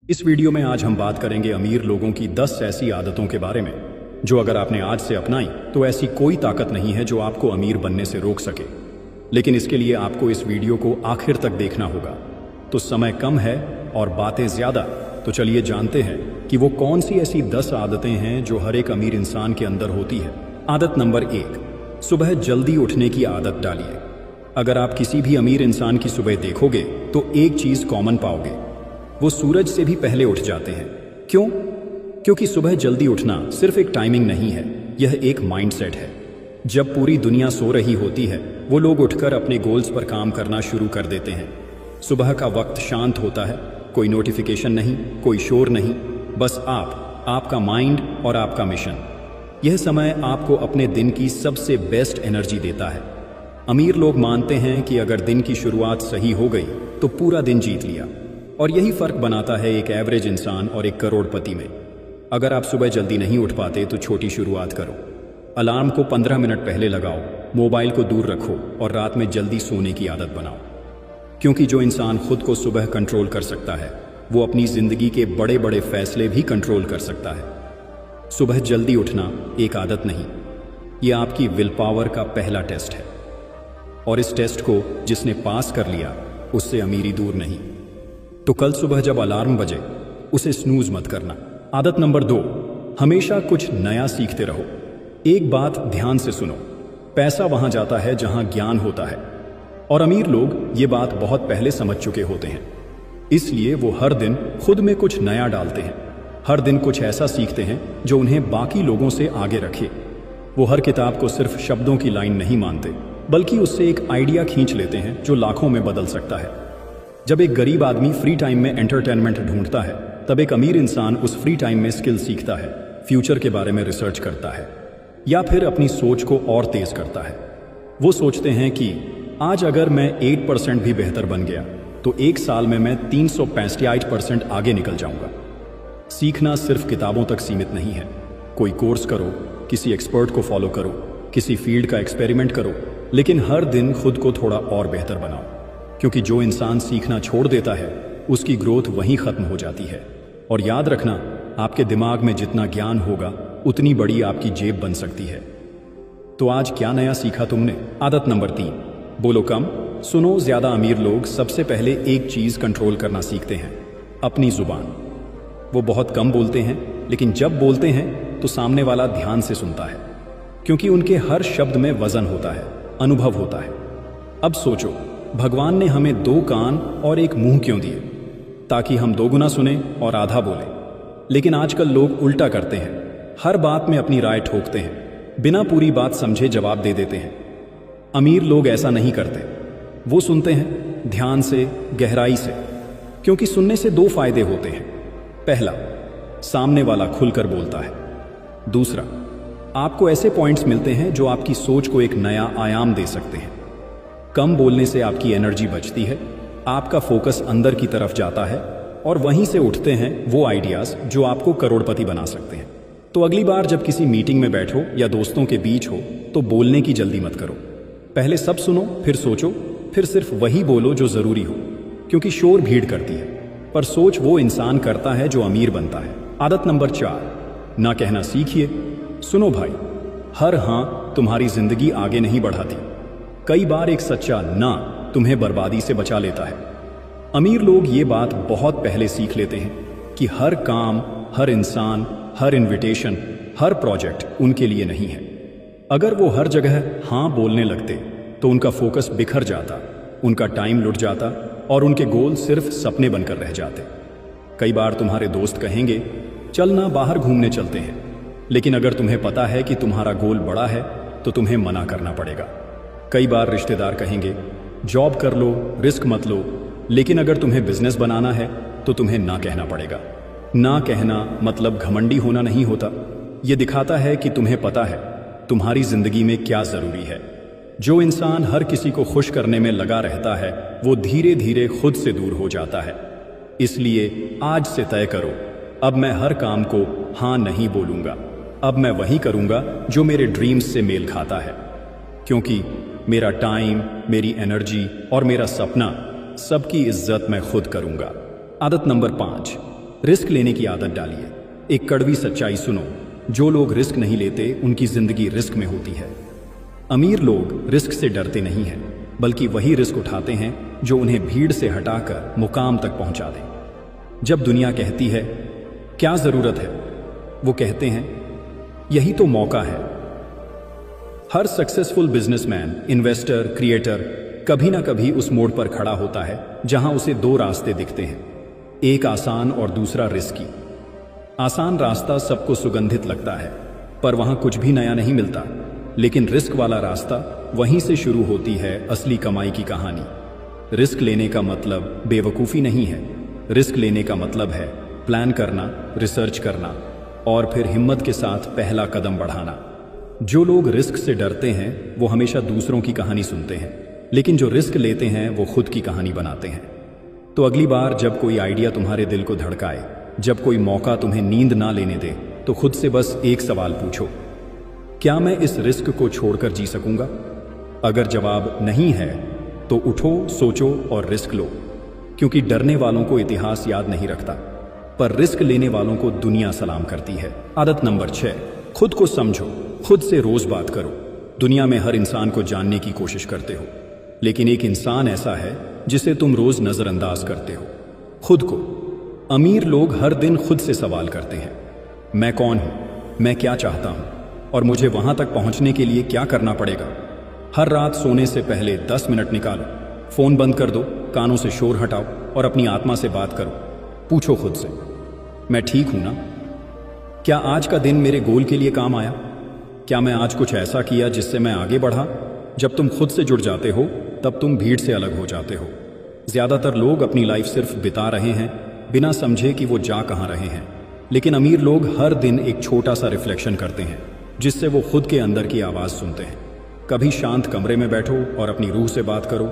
इस वीडियो में आज हम बात करेंगे अमीर लोगों की 10 ऐसी आदतों के बारे में जो अगर आपने आज से अपनाई तो ऐसी कोई ताकत नहीं है जो आपको अमीर बनने से रोक सके। लेकिन इसके लिए आपको इस वीडियो को आखिर तक देखना होगा। तो समय कम है और बातें ज्यादा, तो चलिए जानते हैं कि वो कौन सी ऐसी 10 आदतें हैं जो हर एक अमीर इंसान के अंदर होती है। आदत नंबर 1, सुबह जल्दी उठने की आदत डालिए। अगर आप किसी भी अमीर इंसान की सुबह देखोगे तो एक चीज कॉमन पाओगे, वो सूरज से भी पहले उठ जाते हैं। क्यों? क्योंकि सुबह जल्दी उठना सिर्फ एक टाइमिंग नहीं है, यह एक माइंडसेट है। जब पूरी दुनिया सो रही होती है वो लोग उठकर अपने गोल्स पर काम करना शुरू कर देते हैं। सुबह का वक्त शांत होता है, कोई नोटिफिकेशन नहीं, कोई शोर नहीं, बस आपका माइंड और आपका मिशन। यह समय आपको अपने दिन की सबसे बेस्ट एनर्जी देता है। अमीर लोग मानते हैं कि अगर दिन की शुरुआत सही हो गई तो पूरा दिन जीत लिया, और यही फर्क बनाता है एक एवरेज इंसान और एक करोड़पति में। अगर आप सुबह जल्दी नहीं उठ पाते तो छोटी शुरुआत करो। अलार्म को 15 मिनट पहले लगाओ, मोबाइल को दूर रखो और रात में जल्दी सोने की आदत बनाओ। क्योंकि जो इंसान खुद को सुबह कंट्रोल कर सकता है वो अपनी जिंदगी के बड़े बड़े फैसले भी कंट्रोल कर सकता है। सुबह जल्दी उठना एक आदत नहीं, यह आपकी विल पावर का पहला टेस्ट है, और इस टेस्ट को जिसने पास कर लिया उससे अमीरी दूर नहीं। तो कल सुबह जब अलार्म बजे उसे स्नूज मत करना। आदत नंबर 2, हमेशा कुछ नया सीखते रहो। एक बात ध्यान से सुनो, पैसा वहां जाता है जहां ज्ञान होता है, और अमीर लोग ये बात बहुत पहले समझ चुके होते हैं। इसलिए वो हर दिन खुद में कुछ नया डालते हैं, हर दिन कुछ ऐसा सीखते हैं जो उन्हें बाकी लोगों से आगे रखे। वो हर किताब को सिर्फ शब्दों की लाइन नहीं मानते, बल्कि उससे एक आइडिया खींच लेते हैं जो लाखों में बदल सकता है। जब एक गरीब आदमी फ्री टाइम में एंटरटेनमेंट ढूंढता है, तब एक अमीर इंसान उस फ्री टाइम में स्किल सीखता है, फ्यूचर के बारे में रिसर्च करता है, या फिर अपनी सोच को और तेज करता है। वो सोचते हैं कि आज अगर मैं 8% भी बेहतर बन गया तो एक साल में मैं 365% आगे निकल जाऊंगा। सीखना सिर्फ किताबों तक सीमित नहीं है। कोई कोर्स करो, किसी एक्सपर्ट को फॉलो करो, किसी फील्ड का एक्सपेरिमेंट करो, लेकिन हर दिन खुद को थोड़ा और बेहतर बनाओ। क्योंकि जो इंसान सीखना छोड़ देता है उसकी ग्रोथ वहीं खत्म हो जाती है। और याद रखना, आपके दिमाग में जितना ज्ञान होगा उतनी बड़ी आपकी जेब बन सकती है। तो आज क्या नया सीखा तुमने? आदत नंबर 3, बोलो कम, सुनो ज्यादा। अमीर लोग सबसे पहले एक चीज कंट्रोल करना सीखते हैं, अपनी जुबान। वो बहुत कम बोलते हैं, लेकिन जब बोलते हैं तो सामने वाला ध्यान से सुनता है, क्योंकि उनके हर शब्द में वजन होता है, अनुभव होता है। अब सोचो, भगवान ने हमें 2 कान और 1 मुंह क्यों दिए? ताकि हम 2 गुना सुने और आधा बोले। लेकिन आजकल लोग उल्टा करते हैं, हर बात में अपनी राय ठोकते हैं, बिना पूरी बात समझे जवाब दे देते हैं। अमीर लोग ऐसा नहीं करते, वो सुनते हैं ध्यान से, गहराई से। क्योंकि सुनने से 2 फायदे होते हैं। पहला, सामने वाला खुलकर बोलता है। दूसरा, आपको ऐसे पॉइंट्स मिलते हैं जो आपकी सोच को एक नया आयाम दे सकते हैं। कम बोलने से आपकी एनर्जी बचती है, आपका फोकस अंदर की तरफ जाता है, और वहीं से उठते हैं वो आइडियाज जो आपको करोड़पति बना सकते हैं। तो अगली बार जब किसी मीटिंग में बैठो या दोस्तों के बीच हो तो बोलने की जल्दी मत करो। पहले सब सुनो, फिर सोचो, फिर सिर्फ वही बोलो जो जरूरी हो। क्योंकि शोर भीड़ करती है, पर सोच वो इंसान करता है जो अमीर बनता है। आदत नंबर 4, ना कहना सीखिए। सुनो भाई, हर हां तुम्हारी जिंदगी आगे नहीं बढ़ाती। कई बार एक सच्चा ना तुम्हें बर्बादी से बचा लेता है। अमीर लोग ये बात बहुत पहले सीख लेते हैं कि हर काम, हर इंसान, हर इनविटेशन, हर प्रोजेक्ट उनके लिए नहीं है। अगर वो हर जगह हां बोलने लगते तो उनका फोकस बिखर जाता, उनका टाइम लुट जाता, और उनके गोल सिर्फ सपने बनकर रह जाते। कई बार तुम्हारे दोस्त कहेंगे चल ना बाहर घूमने चलते हैं, लेकिन अगर तुम्हें पता है कि तुम्हारा गोल बड़ा है तो तुम्हें मना करना पड़ेगा। कई बार रिश्तेदार कहेंगे जॉब कर लो, रिस्क मत लो, लेकिन अगर तुम्हें बिजनेस बनाना है तो तुम्हें ना कहना पड़ेगा। ना कहना मतलब घमंडी होना नहीं होता, यह दिखाता है कि तुम्हें पता है तुम्हारी जिंदगी में क्या जरूरी है। जो इंसान हर किसी को खुश करने में लगा रहता है वो धीरे धीरे खुद से दूर हो जाता है। इसलिए आज से तय करो, अब मैं हर काम को हाँ नहीं बोलूंगा, अब मैं वही करूंगा जो मेरे ड्रीम्स से मेल खाता है। क्योंकि मेरा टाइम, मेरी एनर्जी और मेरा सपना, सबकी इज्जत मैं खुद करूंगा। आदत नंबर 5, रिस्क लेने की आदत डालिए। एक कड़वी सच्चाई सुनो, जो लोग रिस्क नहीं लेते उनकी जिंदगी रिस्क में होती है। अमीर लोग रिस्क से डरते नहीं हैं, बल्कि वही रिस्क उठाते हैं जो उन्हें भीड़ से हटाकर मुकाम तक पहुंचा दे। जब दुनिया कहती है क्या जरूरत है, वो कहते हैं यही तो मौका है। हर सक्सेसफुल बिजनेसमैन, इन्वेस्टर, क्रिएटर कभी ना कभी उस मोड़ पर खड़ा होता है जहां उसे दो रास्ते दिखते हैं, एक आसान और दूसरा रिस्की। आसान रास्ता सबको सुगंधित लगता है, पर वहां कुछ भी नया नहीं मिलता। लेकिन रिस्क वाला रास्ता, वहीं से शुरू होती है असली कमाई की कहानी। रिस्क लेने का मतलब बेवकूफ़ी नहीं है। रिस्क लेने का मतलब है प्लान करना, रिसर्च करना और फिर हिम्मत के साथ पहला कदम बढ़ाना। जो लोग रिस्क से डरते हैं वो हमेशा दूसरों की कहानी सुनते हैं, लेकिन जो रिस्क लेते हैं वो खुद की कहानी बनाते हैं। तो अगली बार जब कोई आइडिया तुम्हारे दिल को धड़काए, जब कोई मौका तुम्हें नींद ना लेने दे, तो खुद से बस एक सवाल पूछो, क्या मैं इस रिस्क को छोड़कर जी सकूंगा? अगर जवाब नहीं है तो उठो, सोचो और रिस्क लो, क्योंकि डरने वालों को इतिहास याद नहीं रखता, पर रिस्क लेने वालों को दुनिया सलाम करती है। आदत नंबर 6, खुद को समझो। खुद से रोज बात करो। दुनिया में हर इंसान को जानने की कोशिश करते हो, लेकिन एक इंसान ऐसा है जिसे तुम रोज नजरअंदाज करते हो, खुद को। अमीर लोग हर दिन खुद से सवाल करते हैं, मैं कौन हूं, मैं क्या चाहता हूं और मुझे वहां तक पहुंचने के लिए क्या करना पड़ेगा। हर रात सोने से पहले 10 मिनट निकालो, फोन बंद कर दो, कानों से शोर हटाओ और अपनी आत्मा से बात करो। पूछो खुद से, मैं ठीक हूं ना? क्या आज का दिन मेरे गोल के लिए काम आया? क्या मैं आज कुछ ऐसा किया जिससे मैं आगे बढ़ा? जब तुम खुद से जुड़ जाते हो तब तुम भीड़ से अलग हो जाते हो। ज्यादातर लोग अपनी लाइफ सिर्फ बिता रहे हैं बिना समझे कि वो जा कहां रहे हैं, लेकिन अमीर लोग हर दिन एक छोटा सा रिफ्लेक्शन करते हैं जिससे वो खुद के अंदर की आवाज सुनते हैं। कभी शांत कमरे में बैठो और अपनी रूह से बात करो,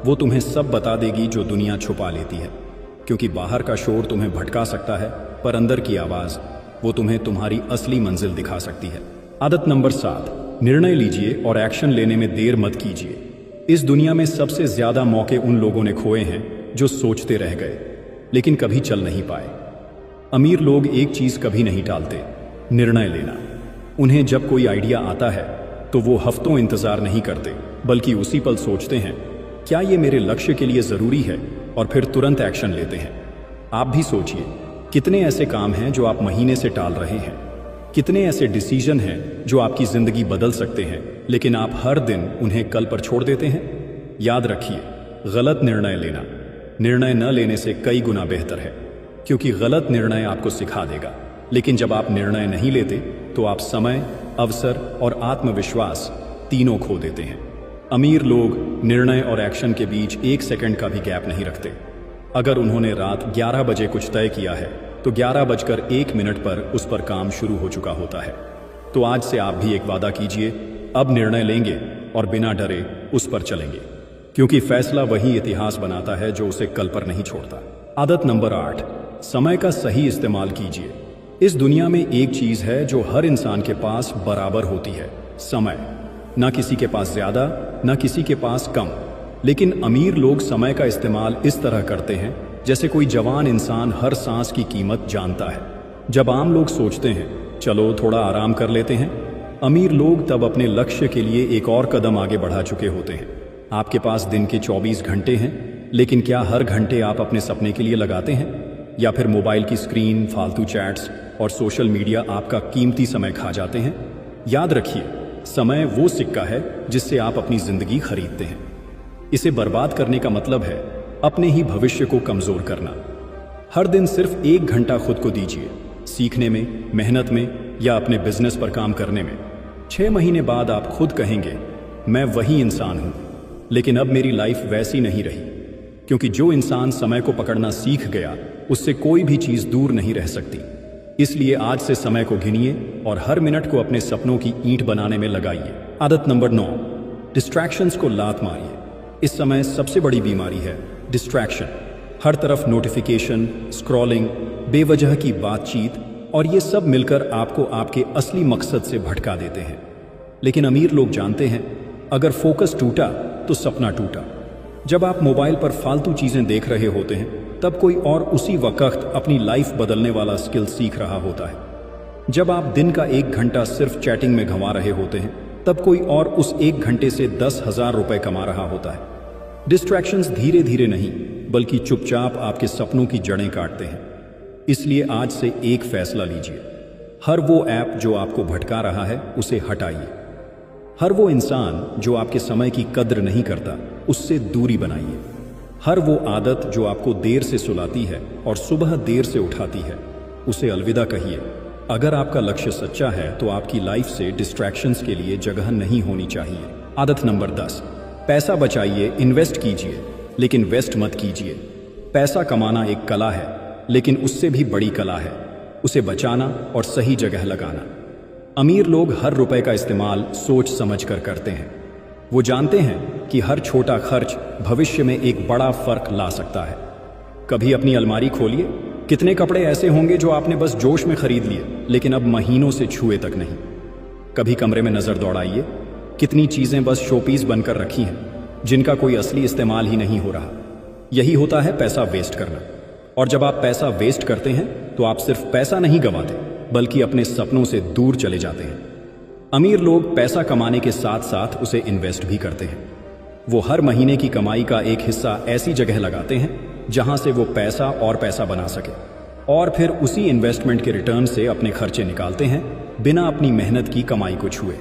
वो तुम्हें सब बता देगी जो दुनिया छुपा लेती है। क्योंकि बाहर का शोर तुम्हें भटका सकता है, पर अंदर की आवाज वो तुम्हें तुम्हारी असली मंजिल दिखा सकती है। आदत नंबर 7, निर्णय लीजिए और एक्शन लेने में देर मत कीजिए। इस दुनिया में सबसे ज्यादा मौके उन लोगों ने खोए हैं जो सोचते रह गए लेकिन कभी चल नहीं पाए। अमीर लोग एक चीज कभी नहीं टालते, निर्णय लेना। उन्हें जब कोई आइडिया आता है तो वो हफ्तों इंतजार नहीं करते, बल्कि उसी पल सोचते हैं क्या ये मेरे लक्ष्य के लिए जरूरी है, और फिर तुरंत एक्शन लेते हैं। आप भी सोचिए, कितने ऐसे काम हैं जो आप महीने से टाल रहे हैं, कितने ऐसे डिसीजन हैं जो आपकी जिंदगी बदल सकते हैं, लेकिन आप हर दिन उन्हें कल पर छोड़ देते हैं। याद रखिए, गलत निर्णय लेना निर्णय न लेने से कई गुना बेहतर है, क्योंकि गलत निर्णय आपको सिखा देगा, लेकिन जब आप निर्णय नहीं लेते तो आप समय, अवसर और आत्मविश्वास तीनों खो देते हैं। अमीर लोग निर्णय और एक्शन के बीच 1 सेकंड का भी गैप नहीं रखते। अगर उन्होंने रात 11 बजे कुछ तय किया है तो 11:01 पर उस पर काम शुरू हो चुका होता है। तो आज से आप भी एक वादा कीजिए, अब निर्णय लेंगे और बिना डरे उस पर चलेंगे, क्योंकि फैसला वही इतिहास बनाता है जो उसे कल पर नहीं छोड़ता। आदत नंबर 8, समय का सही इस्तेमाल कीजिए। इस दुनिया में एक चीज है जो हर इंसान के पास बराबर होती है, समय। ना किसी के पास ज्यादा, ना किसी के पास कम। लेकिन अमीर लोग समय का इस्तेमाल इस तरह करते हैं जैसे कोई जवान इंसान हर सांस की कीमत जानता है। जब आम लोग सोचते हैं चलो थोड़ा आराम कर लेते हैं, अमीर लोग तब अपने लक्ष्य के लिए एक और कदम आगे बढ़ा चुके होते हैं। आपके पास दिन के 24 घंटे हैं, लेकिन क्या हर घंटे आप अपने सपने के लिए लगाते हैं, या फिर मोबाइल की स्क्रीन, फालतू चैट्स और सोशल मीडिया आपका कीमती समय खा जाते हैं? याद रखिए, समय वो सिक्का है जिससे आप अपनी जिंदगी खरीदते हैं। इसे बर्बाद करने का मतलब है अपने ही भविष्य को कमजोर करना। हर दिन सिर्फ 1 घंटा खुद को दीजिए, सीखने में, मेहनत में या अपने बिजनेस पर काम करने में। 6 महीने बाद आप खुद कहेंगे मैं वही इंसान हूं, लेकिन अब मेरी लाइफ वैसी नहीं रही। क्योंकि जो इंसान समय को पकड़ना सीख गया, उससे कोई भी चीज दूर नहीं रह सकती। इसलिए आज से समय को गिनिए और हर मिनट को अपने सपनों की ईंट बनाने में लगाइए। आदत नंबर 9, डिस्ट्रैक्शंस को लात मारिए। इस समय सबसे बड़ी बीमारी है डिस्ट्रैक्शन। हर तरफ नोटिफिकेशन, स्क्रॉलिंग, बेवजह की बातचीत, और ये सब मिलकर आपको आपके असली मकसद से भटका देते हैं। लेकिन अमीर लोग जानते हैं, अगर फोकस टूटा तो सपना टूटा। जब आप मोबाइल पर फालतू चीजें देख रहे होते हैं तब कोई और उसी वक्त अपनी लाइफ बदलने वाला स्किल सीख रहा होता है। जब आप दिन का 1 घंटा सिर्फ चैटिंग में गंवा रहे होते हैं तब कोई और उस 1 घंटे से 10,000 रुपए कमा रहा होता है। डिस्ट्रैक्शंस धीरे धीरे नहीं बल्कि चुपचाप आपके सपनों की जड़ें काटते हैं। इसलिए आज से एक फैसला लीजिए, हर वो ऐप जो आपको भटका रहा है उसे हटाइए। हर वो इंसान जो आपके समय की कद्र नहीं करता उससे दूरी बनाइए। हर वो आदत जो आपको देर से सुलाती है और सुबह देर से उठाती है उसे अलविदा कहिए। अगर आपका लक्ष्य सच्चा है तो आपकी लाइफ से डिस्ट्रैक्शंस के लिए जगह नहीं होनी चाहिए। आदत नंबर 10, पैसा बचाइए, इन्वेस्ट कीजिए लेकिन वेस्ट मत कीजिए। पैसा कमाना एक कला है लेकिन उससे भी बड़ी कला है उसे बचाना और सही जगह लगाना। अमीर लोग हर रुपए का इस्तेमाल सोच समझ कर करते हैं। वो जानते हैं कि हर छोटा खर्च भविष्य में एक बड़ा फर्क ला सकता है। कभी अपनी अलमारी खोलिए, कितने कपड़े ऐसे होंगे जो आपने बस जोश में खरीद लिए लेकिन अब महीनों से छुए तक नहीं। कभी कमरे में नजर दौड़ाइए, कितनी चीजें बस शोपीस बनकर रखी हैं जिनका कोई असली इस्तेमाल ही नहीं हो रहा। यही होता है पैसा वेस्ट करना। और जब आप पैसा वेस्ट करते हैं तो आप सिर्फ पैसा नहीं गंवाते बल्कि अपने सपनों से दूर चले जाते हैं। अमीर लोग पैसा कमाने के साथ साथ उसे इन्वेस्ट भी करते हैं। वो हर महीने की कमाई का एक हिस्सा ऐसी जगह लगाते हैं जहां से वो पैसा और पैसा बना सके और फिर उसी इन्वेस्टमेंट के रिटर्न से अपने खर्चे निकालते हैं बिना अपनी मेहनत की कमाई को छुए।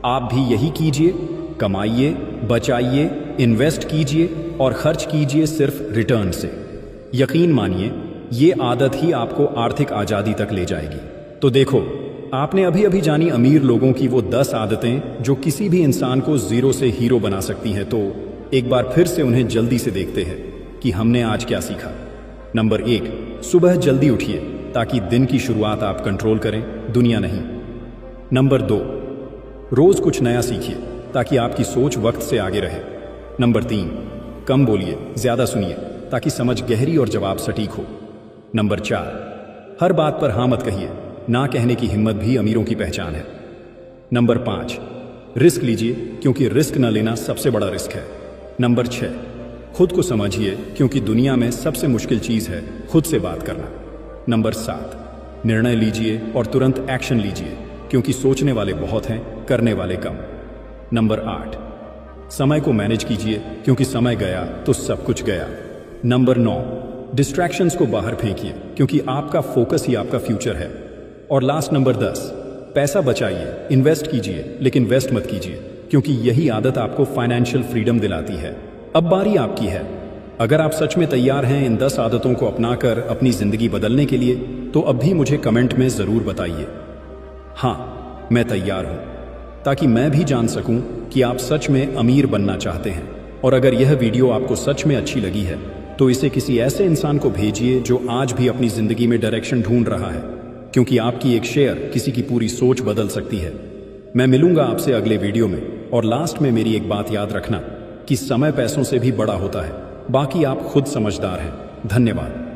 आप भी यही कीजिए, कमाइए, बचाइए, इन्वेस्ट कीजिए और खर्च कीजिए सिर्फ रिटर्न से। यकीन मानिए ये आदत ही आपको आर्थिक आजादी तक ले जाएगी। तो देखो, आपने अभी अभी जानी अमीर लोगों की वो 10 आदतें जो किसी भी इंसान को जीरो से हीरो बना सकती हैं। तो एक बार फिर से उन्हें जल्दी से देखते हैं कि हमने आज क्या सीखा। नंबर 1, सुबह जल्दी उठिए ताकि दिन की शुरुआत आप कंट्रोल करें, दुनिया नहीं। नंबर 2, रोज कुछ नया सीखिए ताकि आपकी सोच वक्त से आगे रहे। नंबर 3, कम बोलिए, ज्यादा सुनिए ताकि समझ गहरी और जवाब सटीक हो। नंबर 4, हर बात पर हाँ मत कहिए, ना कहने की हिम्मत भी अमीरों की पहचान है। नंबर 5, रिस्क लीजिए क्योंकि रिस्क न लेना सबसे बड़ा रिस्क है। नंबर 6, खुद को समझिए क्योंकि दुनिया में सबसे मुश्किल चीज है खुद से बात करना। नंबर 7, निर्णय लीजिए और तुरंत एक्शन लीजिए क्योंकि सोचने वाले बहुत हैं, करने वाले कम। नंबर 8, समय को मैनेज कीजिए क्योंकि समय गया तो सब कुछ गया। नंबर 9, डिस्ट्रैक्शंस को बाहर फेंकिए क्योंकि आपका फोकस ही आपका फ्यूचर है। और लास्ट नंबर 10, पैसा बचाइए, इन्वेस्ट कीजिए लेकिन वेस्ट मत कीजिए क्योंकि यही आदत आपको फाइनेंशियल फ्रीडम दिलाती है। अब बारी आपकी है। अगर आप सच में तैयार हैं इन 10 आदतों को अपनाकर अपनी जिंदगी बदलने के लिए तो अब भी मुझे कमेंट में जरूर बताइए, हाँ मैं तैयार हूं, ताकि मैं भी जान सकूं कि आप सच में अमीर बनना चाहते हैं। और अगर यह वीडियो आपको सच में अच्छी लगी है तो इसे किसी ऐसे इंसान को भेजिए जो आज भी अपनी जिंदगी में डायरेक्शन ढूंढ रहा है, क्योंकि आपकी एक शेयर किसी की पूरी सोच बदल सकती है। मैं मिलूंगा आपसे अगले वीडियो में। और लास्ट में मेरी एक बात याद रखना कि समय पैसों से भी बड़ा होता है, बाकी आप खुद समझदार हैं। धन्यवाद।